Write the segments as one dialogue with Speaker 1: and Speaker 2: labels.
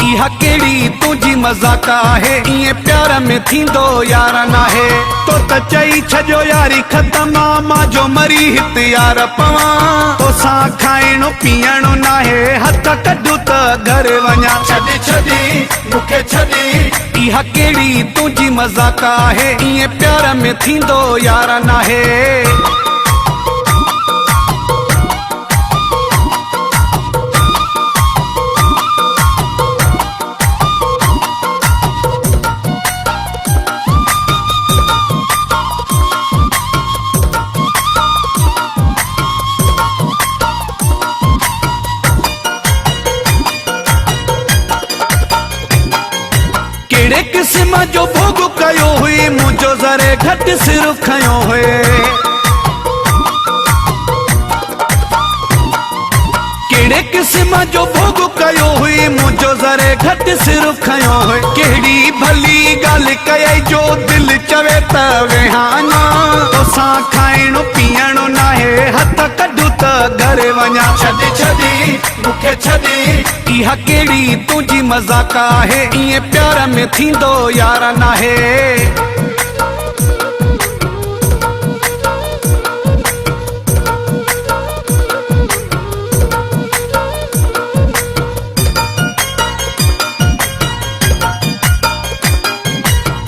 Speaker 1: इहा केड़ी तुझी मजाक आहे, इए प्यार में थींदो यार नाहे। तो त चई छजो यारी खत्म मां जो मरी हित यार पवा, तोसा खाइणो पीअणो नाहे, हथ कढू त घर वञा। छॾी छॾी मूंखे छॾी, इहा केड़ी तुझी मजाक आहे, इए प्यार में थींदो यार नाहे। केड़े किस्म जो भोग कयो हुई, मुझो ज़रे घट सिर खयो हुए। केड़े किस्म जो भोग कयो हुई, मुझो ज़रे घट सिर खयो हुए। केड़ी भली गाल कई जो दिल चवे त वेहाना, तोसा खाइणो पीअणो नाहे, हथ कढू त घर वञा। छॾी छॾी मूंखे छॾी, इहा केड़ी तुझी मजाक आहे, इए प्यार में थींदो यार नाहे।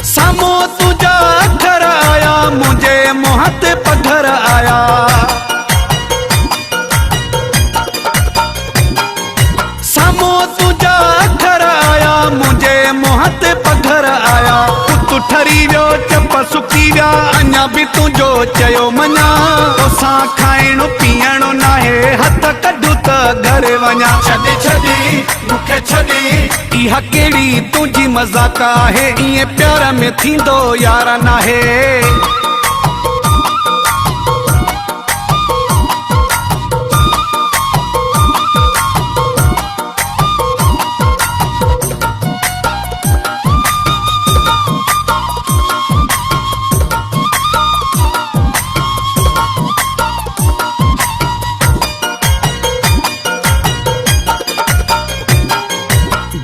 Speaker 1: सामो तुझा अखर आया, मुझे मुंह ते पत्थर आया। सामो तुझा अखर आया, मुझे मुंह ते पत्थर आया। तू ठरी वियो चप सुकी विया, अञा बि तुंहिंजो चयो मञा। तोसां खाइणो पीअणो नाहे, हथ कढू त घर वञा। छॾी छॾी मूंखे छॾी, इहा केड़ी तुझी मजाक आहे, इए प्यार में थींदो यार नाहे।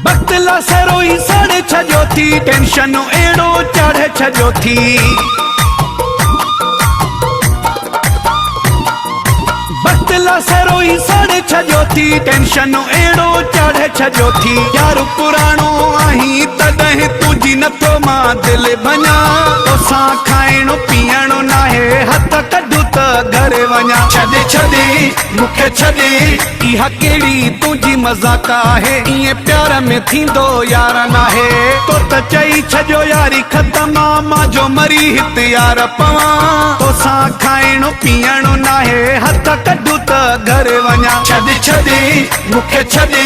Speaker 1: बतला सरोई सड़ छजो थी, टेंशन एड़ो चढ़ छजो थी। बतला सरोई सड़ छजो थी, टेंशन एड़ो चढ़ छजो थी। यार पुराणो आही तॾहिं तुझी नथो मां दिल भञा। तोसां खाइणो पीअणो नाहे, हथ कढू त घर वञा। छॾी छॾी मूंखे छॾी, इहा केड़ी तुझी मजाक आहे, इए प्यार में थींदो यार नाहे। तो त चई छजो यारी खत्म मां जो मरी हित यार पवा, तोसां खाइणो पीअणो नाहे, हथ कढू त घर वञा। छॾी छॾी मूंखे छॾी,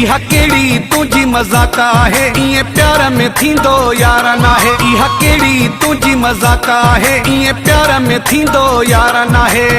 Speaker 1: इहा केड़ी तुझी मजाक आहे, इए प्यार में थींदो यार नाहे। इहा केड़ी तुझी मजाक आहे, इए प्यार में थींदो यार नाहे।